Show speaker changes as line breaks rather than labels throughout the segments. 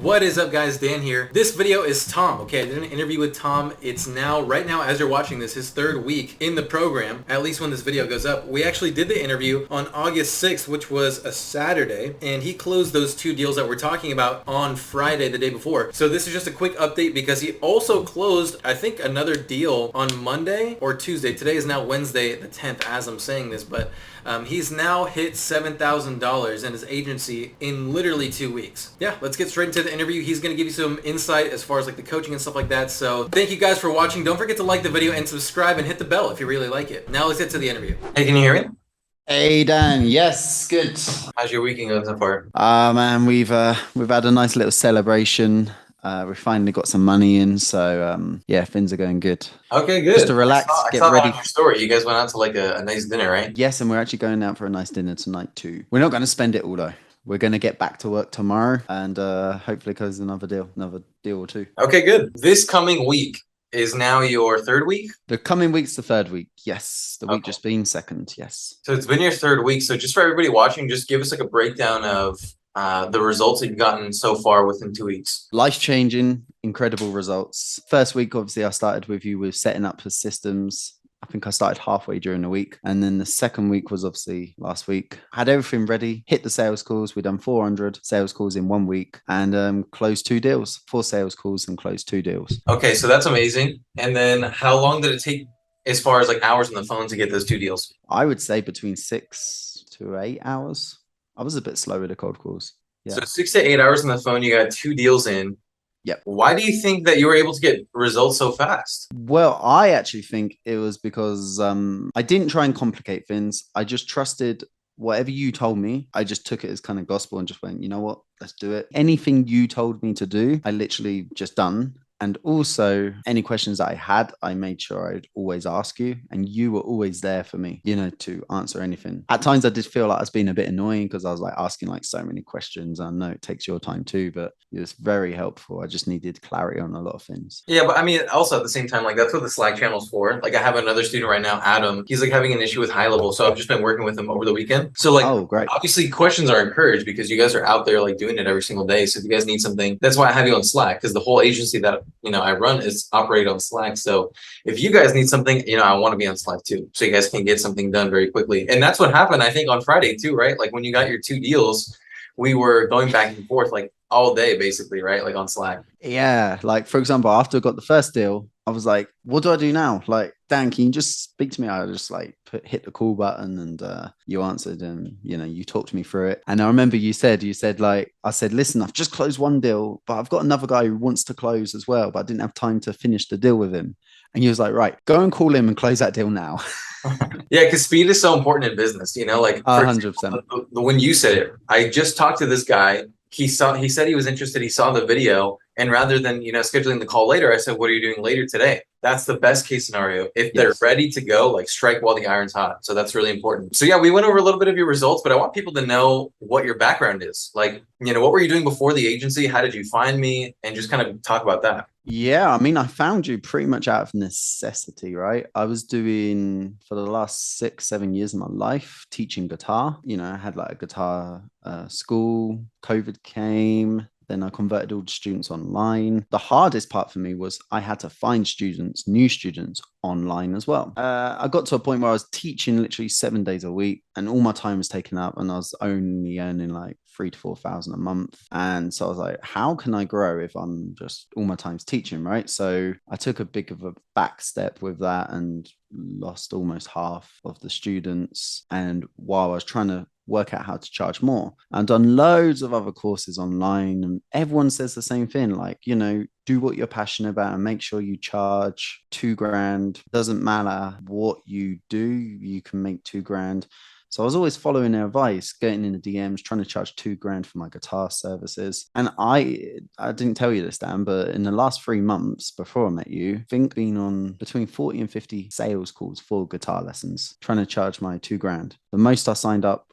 What is up, guys? Dan here. This video is Tom. Okay, I did an interview with Tom. It's now, right now, as you're watching this, his third week in the program, at least when this video goes up. We actually did the interview on August 6th, which was a Saturday, and he closed those two deals that we're talking about on Friday, the day before. So this is just a quick update because he also closed, I think, another deal on Monday or Tuesday. Today is now Wednesday, the 10th, as I'm saying this, but he's now hit $7,000 in his agency in literally 2 weeks. Yeah, let's get straight into the interview. He's going to give you some insight as far as like the coaching and stuff like that. So thank you guys for watching. Don't forget to like the video and subscribe and hit the bell if you really like it. Now let's get to the interview. Hey, can you hear me?
Hey Dan, yes, good.
How's your weekend going so far?
Man, we've had a nice little celebration. We finally got some money in, so yeah, things are going good.
Okay, good.
Just to relax,
I
get
saw that
ready.
on your story. You guys went out to like a nice dinner, right?
Yes, and we're actually going out for a nice dinner tonight too. We're not going to spend it all though. We're going to get back to work tomorrow and hopefully close another deal or two.
Okay, good. This coming week is now your third week?
The coming week's the third week. Yes, the week
Okay.
just been second. Yes.
So it's been your third week. So just for everybody watching, just give us like a breakdown of the results that you've gotten so far within 2 weeks.
Life-changing, incredible results. First week, obviously, I started with you with setting up the systems. I think I started halfway during the week. And then the second week was obviously last week. Had everything ready, hit the sales calls. We've done 400 sales calls in 1 week and closed 2 deals, 4 sales calls and closed 2 deals.
Okay, so that's amazing. And then how long did it take as far as like hours on the phone to get those 2 deals?
I would say between 6 to 8 hours. I was a bit slow with the cold calls. Yeah.
So 6 to 8 hours on the phone, you got 2 deals in.
Yep.
Why do you think that you were able to get results so fast?
Well, I actually think it was because I didn't try and complicate things. I just trusted whatever you told me. I just took it as kind of gospel and just went, you know what, let's do it. Anything you told me to do, I literally just done. And also, any questions that I had, I made sure I'd always ask you, and you were always there for me, you know, to answer anything. At times, I did feel like I was being a bit annoying because I was like asking like so many questions. I know it takes your time too, but it was very helpful. I just needed clarity on a lot of things.
Yeah, but I mean, also at the same time, like that's what the Slack channel's for. Like I have another student right now, Adam. He's like having an issue with Halliwell, so I've just been working with him over the weekend. So like,
Oh, great.
obviously, questions are encouraged because you guys are out there like doing it every single day. So if you guys need something, that's why I have you on Slack because the whole agency that I run is operated on Slack. So if you guys need something, I want to be on Slack too, so you guys can get something done very quickly. And that's what happened, I think, on Friday too, right? Like when you got your 2 deals, we were going back and forth like all day, basically, right? Like on Slack.
Yeah. Like, for example, after I got the first deal, I was like, what do I do now? Like, Dan, can you just speak to me? I just like hit the call button and you answered and, you talked me through it. And I remember you said like, I said, listen, I've just closed 1 deal, but I've got another guy who wants to close as well, but I didn't have time to finish the deal with him. And he was like, right, go and call him and close that deal now.
Yeah, because speed is so important in business, like
100%.
When you said it, I just talked to this guy. He said he was interested. He saw the video, and rather than scheduling the call later, I said, "What are you doing later today?" That's the best case scenario. If they're ready to go, like strike while the iron's hot. So that's really important. So yeah, we went over a little bit of your results, but I want people to know what your background is. Like, what were you doing before the agency? How did you find me? And just kind of talk about that.
Yeah, I mean, I found you pretty much out of necessity, right? I was doing for the last 6, 7 years of my life teaching guitar. I had like a guitar school. COVID came. Then I converted all the students online. The hardest part for me was I had to find new students online as well. I got to a point where I was teaching literally 7 days a week and all my time was taken up and I was only earning like 3,000 to 4,000 a month. And so I was like, how can I grow if I'm just all my time's teaching, right? So I took a big of a back step with that and lost almost half of the students. And while I was trying to work out how to charge more, I've done loads of other courses online and everyone says the same thing, like, do what you're passionate about and make sure you charge 2 grand. Doesn't matter what you do, you can make 2 grand. So I was always following their advice, getting in the DMs, trying to charge 2 grand for my guitar services. And I didn't tell you this, Dan, but in the last 3 months before I met you, I think been on between 40 and 50 sales calls for guitar lessons, trying to charge my 2 grand. The most I signed up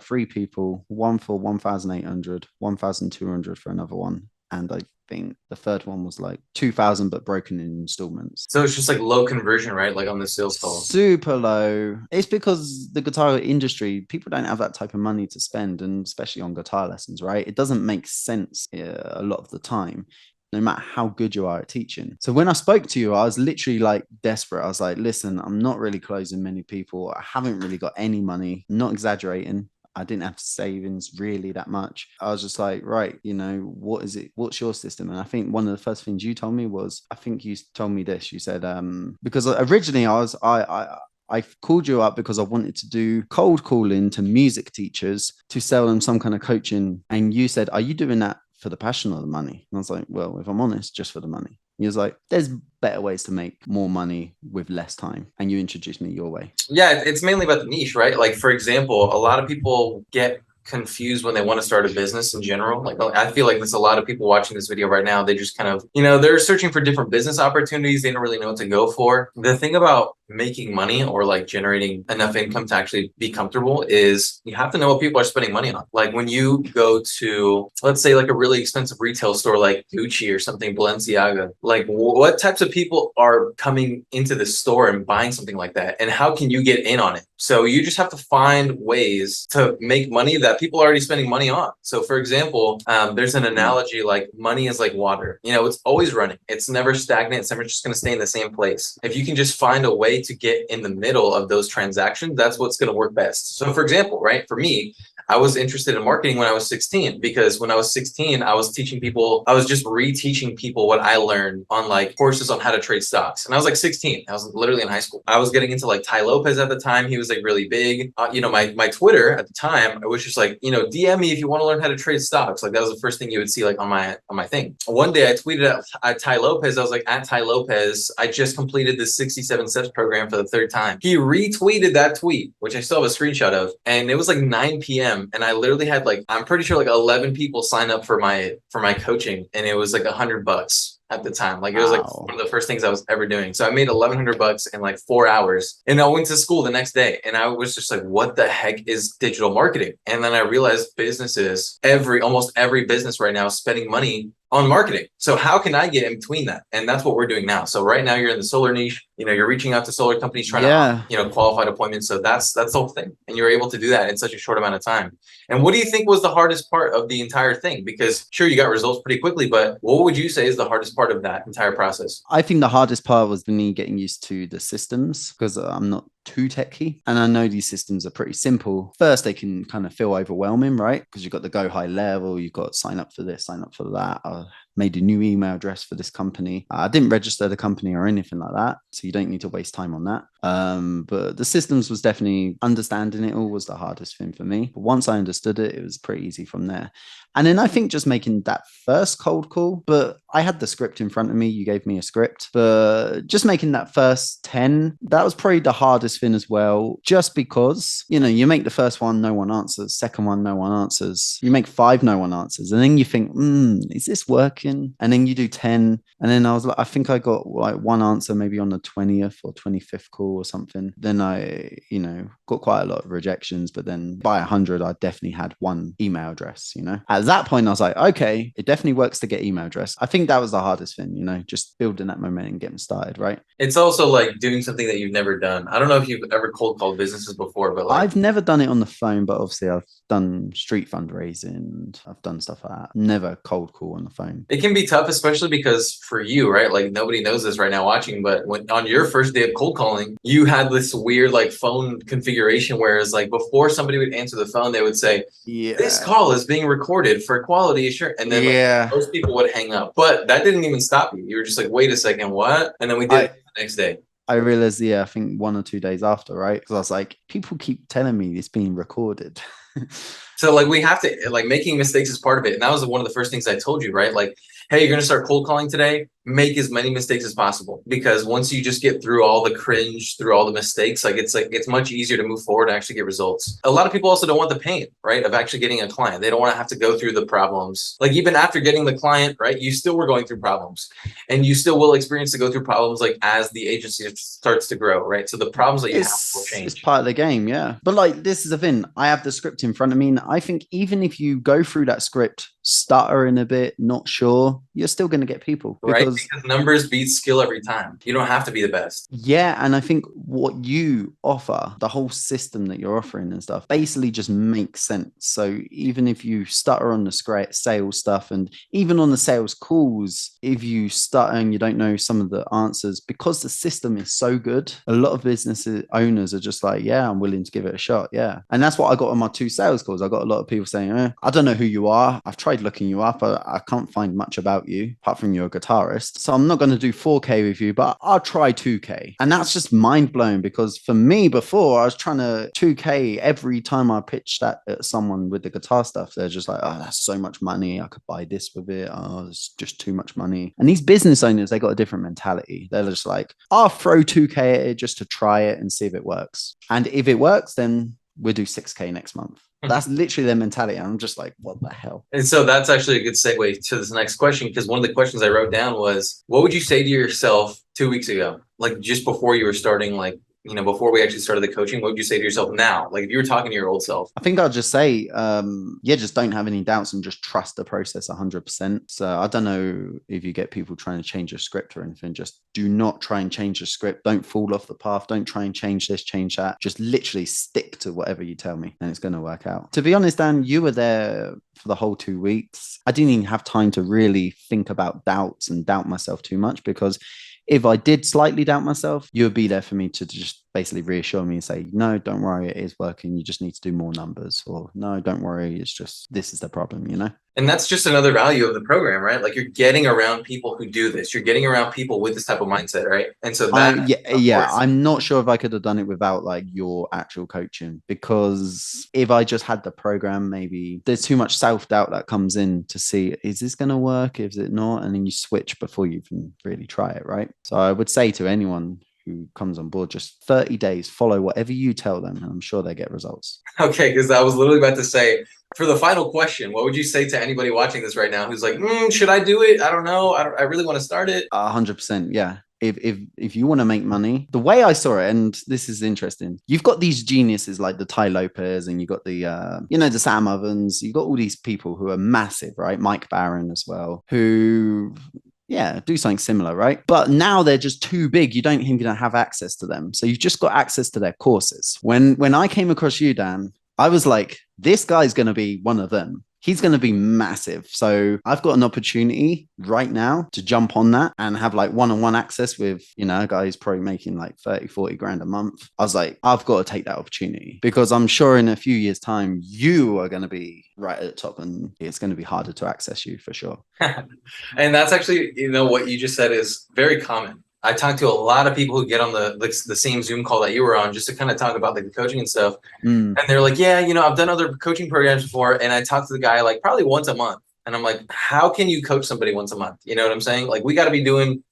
3 people, one for 1,800, 1,200 for another one. And I think the third one was like 2,000, but broken in installments.
So it's just like low conversion, right? Like on the sales calls.
Super low. It's because the guitar industry, people don't have that type of money to spend, and especially on guitar lessons, right? It doesn't make sense a lot of the time, no matter how good you are at teaching. So when I spoke to you, I was literally like desperate. I was like, listen, I'm not really closing many people. I haven't really got any money, not exaggerating. I didn't have savings really that much. I was just like, right, what is it? What's your system? And I think one of the first things you told me was, I think you told me this. You said, because originally I called you up because I wanted to do cold calling to music teachers to sell them some kind of coaching. And you said, are you doing that for the passion or the money? And I was like, well, if I'm honest, just for the money. He was like, there's better ways to make more money with less time. And you introduced me your way.
Yeah, it's mainly about the niche, right? Like, for example, a lot of people get confused when they want to start a business in general. Like, I feel like there's a lot of people watching this video right now. They just kind of, they're searching for different business opportunities. They don't really know what to go for. The thing about making money or like generating enough income to actually be comfortable is you have to know what people are spending money on. Like when you go to, let's say, like a really expensive retail store like Gucci or something, Balenciaga, like what types of people are coming into the store and buying something like that? And how can you get in on it? So you just have to find ways to make money that people are already spending money on. So for example, there's an analogy like money is like water. It's always running. It's never stagnant. It's never just going to stay in the same place. If you can just find a way to get in the middle of those transactions, that's what's going to work best. So for example, right, for me, I was interested in marketing when I was 16, because when I was 16, I was teaching people, I was just reteaching people what I learned on like courses on how to trade stocks. And I was like 16, I was literally in high school. I was getting into like Ty Lopez at the time. He was like really big. My Twitter at the time, I was just like, DM me if you want to learn how to trade stocks. Like that was the first thing you would see like on my thing. One day I tweeted at Ty Lopez. I was like, at Ty Lopez, I just completed this 67 steps program for the third time. He retweeted that tweet, which I still have a screenshot of. And it was like 9 p.m. And I literally had like, I'm pretty sure like 11 people sign up for my coaching, and it was like $100 at the time. Like it was like one of the first things I was ever doing. So I made $1,100 in like 4 hours, and I went to school the next day, and I was just like, what the heck is digital marketing? And then I realized almost every business right now is spending money on marketing. So how can I get in between that? And that's what we're doing now. So right now you're in the solar niche, you're reaching out to solar companies trying to, qualified appointments. So that's the whole thing. And you're able to do that in such a short amount of time. And what do you think was the hardest part of the entire thing? Because sure, you got results pretty quickly, but what would you say is the hardest part of that entire process?
I think the hardest part was me getting used to the systems, because I'm not too techy, and I know these systems are pretty simple. First, they can kind of feel overwhelming, right? Because you've got to go high level, you've got to sign up for this, sign up for that. I made a new email address for this company. I didn't register the company or anything like that, so you don't need to waste time on that. But the systems was definitely, understanding it all was the hardest thing for me. But once I understood it, it was pretty easy from there. And then I think just making that first cold call, but I had the script in front of me. You gave me a script, but just making that first 10, that was probably the hardest thing as well. Just because, you make the first one, no one answers. Second one, no one answers. You make 5, no one answers. And then you think, is this working? And then you do 10. And then I think I got like one answer maybe on the 20th or 25th call or something. Then I, got quite a lot of rejections, but then by 100, I definitely had one email address, At that point, I was like, okay, it definitely works to get email address. I think that was the hardest thing, just building that momentum and getting started, right?
It's also like doing something that you've never done. I don't know if you've ever cold called businesses before, but like,
I've never done it on the phone, but obviously I've done street fundraising. I've done stuff like that. Never cold call on the phone.
It can be tough, especially because for you, right? Like nobody knows this right now watching, but when on your first day of cold calling, you had this weird like phone configuration, whereas like before somebody would answer the phone, they would say, this call is being recorded for quality assurance. And then like, most people would hang up, but that didn't even stop you. You were just like, wait a second, what? And then we did it the next day.
I realized, I think 1 or 2 days after, right? Because I was like, people keep telling me it's being recorded.
So like we have to, like, making mistakes is part of it. And that was one of the first things I told you, right? Like, hey, you're going to start cold calling today. Make as many mistakes as possible, because once you just get through all the cringe, through all the mistakes, like it's much easier to move forward and actually get results. A lot of people also don't want the pain, right, of actually getting a client. They don't want to have to go through the problems. Like even after getting the client, right, you still were going through problems, and you still will experience to go through problems like as the agency starts to grow, right? So the problems that you have will change.
It's part of the game, yeah. But like this is the thing. I have the script in front of me, and I think even if you go through that script stuttering a bit, not sure, you're still going to get people.
Right? Because numbers beat skill every time. You don't have to be the best.
Yeah, and I think what you offer, the whole system that you're offering and stuff, basically just makes sense. So even if you stutter on the sales stuff, and even on the sales calls, if you stutter and you don't know some of the answers, because the system is so good, a lot of business owners are just like, yeah, I'm willing to give it a shot. Yeah. And that's what I got on my 2 sales calls. I got a lot of people saying, I don't know who you are. I've tried looking you up. I can't find much about you apart from you're a guitarist. So I'm not going to do 4K with you, but I'll try 2K. And that's just mind blowing, because for me before, I was trying to 2K every time I pitched that at someone with the guitar stuff. They're just like, oh, that's so much money. I could buy this with it. Oh, it's just too much money. And these business owners, they got a different mentality. They're just like, I'll throw 2K at it just to try it and see if it works. And if it works, then we'll do 6K next month. That's literally their mentality. I'm just like, what the hell?
And so that's actually a good segue to this next question, because one of the questions I wrote down was, what would you say to yourself 2 weeks ago? Like just before you were starting, like, you know, before we actually started the coaching, what would you say to yourself now? Like if you were talking to your old self?
I think I'll just say, just don't have any doubts and just trust the process 100%. So I don't know if you get people trying to change your script or anything. Just do not try and change the script. Don't fall off the path. Don't try and change this, change that. Just literally stick to whatever you tell me and it's going to work out. To be honest, Dan, you were there for the whole 2 weeks. I didn't even have time to really think about doubts and doubt myself too much, because if I did slightly doubt myself, you would be there for me to just basically reassure me and say, no, don't worry, it is working. You just need to do more numbers. Or no, don't worry, it's just, this is the problem, you know?
And that's just another value of the program, right? Like you're getting around people who do this. You're getting around people with this type of mindset, right? And so that,
yeah. I'm not sure if I could have done it without like your actual coaching, because if I just had the program, maybe there's too much self-doubt that comes in to see, is this going to work? Is it not? And then you switch before you can really try it, right? So I would say to anyone who comes on board, just 30 days, follow whatever you tell them, and I'm sure they get results.
Okay, because I was literally about to say, for the final question, what would you say to anybody watching this right now who's like, should I do it? I don't know. I really want to start it.
100%, yeah. If you want to make money, the way I saw it, and this is interesting, you've got these geniuses like the Ty Lopez, and you got the the Sam Ovens, you got all these people who are massive, right? Mike Barron as well, who do something similar, right? But now they're just too big. You don't even have access to them. So you've just got access to their courses. When I came across you, Dan, I was like, this guy's going to be one of them. He's going to be massive. So I've got an opportunity right now to jump on that and have like one-on-one access with, a guy who's probably making like 30, 40 grand a month. I was like, I've got to take that opportunity, because I'm sure in a few years' time, you are going to be right at the top and it's going to be harder to access you for sure.
And that's actually, what you just said is very common. I talked to a lot of people who get on the same Zoom call that you were on, just to kind of talk about the coaching and stuff. And they're like, yeah, I've done other coaching programs before. And I talk to the guy like probably once a month. And I'm like, how can you coach somebody once a month? You know what I'm saying? Like, we got to be doing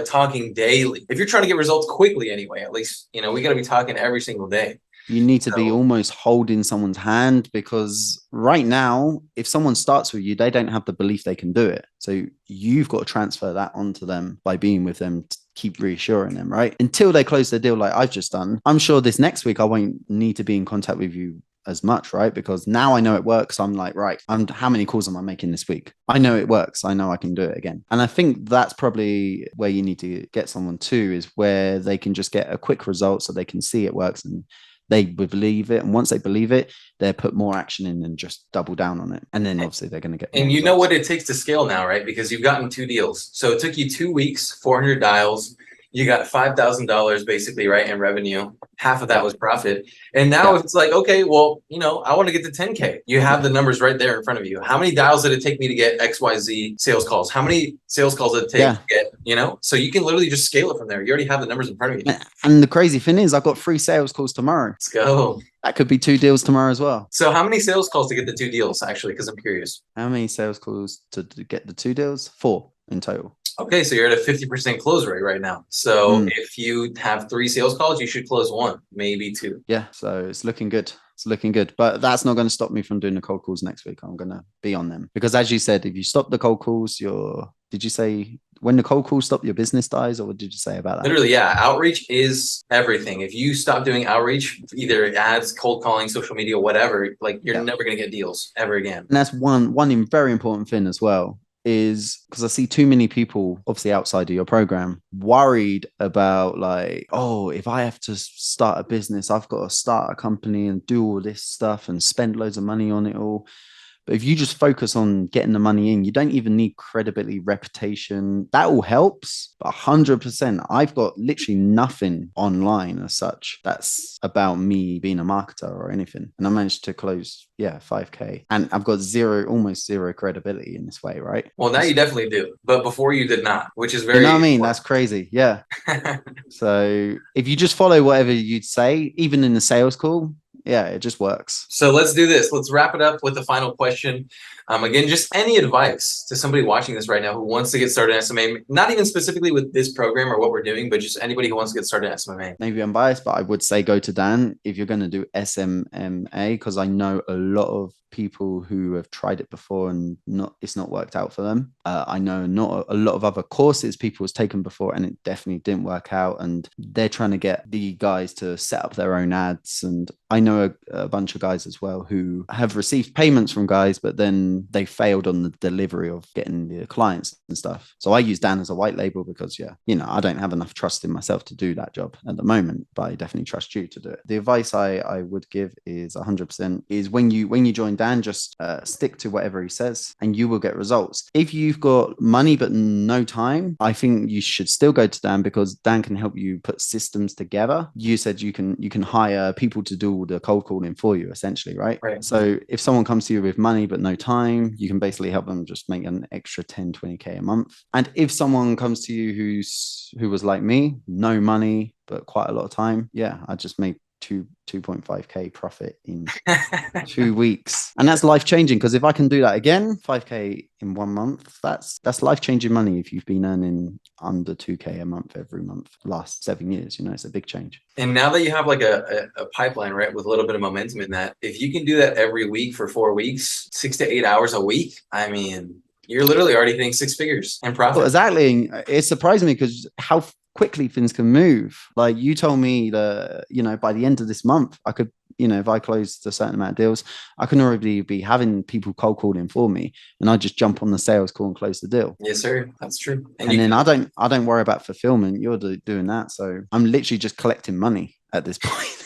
talking daily. If you're trying to get results quickly anyway, at least, we got to be talking every single day.
You need to be almost holding someone's hand, because right now, if someone starts with you, they don't have the belief they can do it. So you've got to transfer that onto them by being with them, to keep reassuring them, right? Until they close their deal like I've just done. I'm sure this next week I won't need to be in contact with you as much, right? Because now I know it works. I'm like, right, how many calls am I making this week? I know it works. I know I can do it again. And I think that's probably where you need to get someone to, is where they can just get a quick result so they can see it works and they believe it. And once they believe it, they put more action in and just double down on it. And then obviously they're going to get.
And you know what it takes to scale now, right? Because you've gotten 2 deals. So it took you 2 weeks, 400 dials. You got $5,000 basically, right, in revenue. Half of that was profit. And now it's like, okay, well, I want to get to 10K. You have the numbers right there in front of you. How many dials did it take me to get XYZ sales calls? How many sales calls did it take to get, so you can literally just scale it from there. You already have the numbers in front of you.
And the crazy thing is, I've got 3 sales calls tomorrow.
Let's go.
That could be 2 deals tomorrow as well.
So how many sales calls to get the 2 deals, actually? Because I'm curious.
How many sales calls to get the 2 deals? 4 in total.
Okay, so you're at a 50% close rate right now. So if you have 3 sales calls, you should close 1, maybe 2.
Yeah, so it's looking good. It's looking good. But that's not going to stop me from doing the cold calls next week. I'm going to be on them. Because as you said, if you stop the cold calls, did you say when the cold call stop, your business dies, or what did you say about that?
Literally, yeah. Outreach is everything. If you stop doing outreach, either ads, cold calling, social media, whatever, like you're never going to get deals ever again.
And that's one very important thing as well, is because I see too many people, obviously outside of your program, worried about like, oh, if I have to start a business, I've got to start a company and do all this stuff and spend loads of money on it all. But if you just focus on getting the money in, you don't even need credibility, reputation. That all helps. But 100%, I've got literally nothing online as such that's about me being a marketer or anything. And I managed to close, 5K. And I've got almost zero credibility in this way, right?
Well, now you definitely do. But before you did not, which is very...
You know what I mean? That's crazy. Yeah. So if you just follow whatever you'd say, even in the sales call, it just works.
So let's do this. Let's wrap it up with the final question. Again, just any advice to somebody watching this right now who wants to get started in SMMA, not even specifically with this program or what we're doing, but just anybody who wants to get started in SMMA.
Maybe I'm biased, but I would say go to Dan if you're going to do SMMA, because I know a lot of people who have tried it before and it's not worked out for them. I know not a lot of other courses people has taken before and it definitely didn't work out, and they're trying to get the guys to set up their own ads. And I know a bunch of guys as well who have received payments from guys, but then they failed on the delivery of getting the clients and stuff. So I use Dan as a white label because I don't have enough trust in myself to do that job at the moment, but I definitely trust you to do it. The advice I would give is 100% is when you join Dan, just stick to whatever he says and you will get results. If you've got money but no time, I think you should still go to Dan, because Dan can help you put systems together. You said you can hire people to do all the cold calling for you, essentially, right? So if someone comes to you with money but no time, you can basically help them just make an extra 10-20k a month. And if someone comes to you who was like me, no money but quite a lot of time, I just made 2.5k profit in 2 weeks, and that's life-changing, because if I can do that again, 5k in 1 month, that's life-changing money if you've been earning under 2k a month every month last 7 years. It's a big change.
And now that you have like a pipeline, right, with a little bit of momentum in that, if you can do that every week for 4 weeks, 6 to 8 hours a week, I mean, you're literally already hitting 6 figures in profit.
Well, exactly. It surprised me because how quickly things can move. Like you told me that, by the end of this month, I could, if I closed a certain amount of deals, I can already be having people cold calling for me, and I just jump on the sales call and close the deal.
Yes, sir. That's true.
And then I don't worry about fulfillment. You're doing that. So I'm literally just collecting money at this point.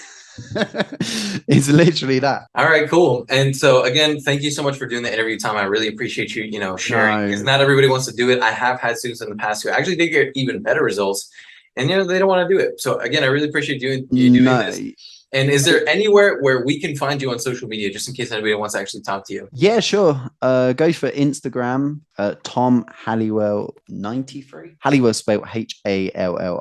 It's literally that.
All right, cool. And so again, thank you so much for doing the interview, Tom. I really appreciate you, sharing, because not everybody wants to do it. I have had students in the past who actually did get even better results, and they don't want to do it. So again, I really appreciate you doing this. And is there anywhere where we can find you on social media, just in case anybody wants to actually talk to you?
Yeah, sure. Go for Instagram, Tom Halliwell 93. Halliwell spelled HALLIWELL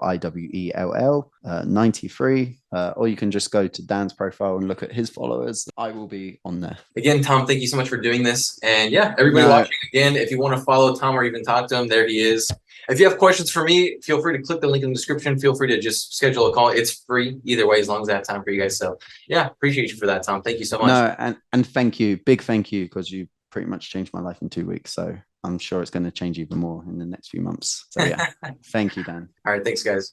93. Or you can just go to Dan's profile and look at his followers. I will be on there.
Again, Tom, thank you so much for doing this. And everybody watching, again, if you want to follow Tom or even talk to him, there he is. If you have questions for me, feel free to click the link in the description. Feel free to just schedule a call. It's free either way, as long as I have time for you guys. So appreciate you for that, Tom. Thank you so much.
No, and thank you. Big thank you, because you pretty much changed my life in 2 weeks. So I'm sure it's going to change even more in the next few months. So thank you, Dan.
All right. Thanks, guys.